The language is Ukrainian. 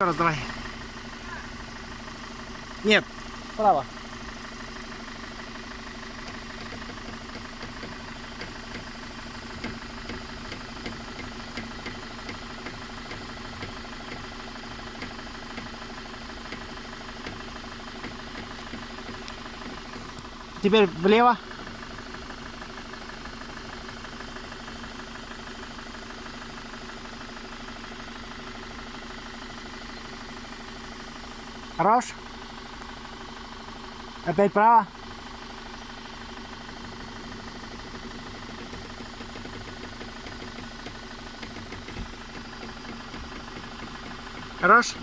Раз, давай. Нет, право. Теперь влево. Хорош. Опять право. Хорош.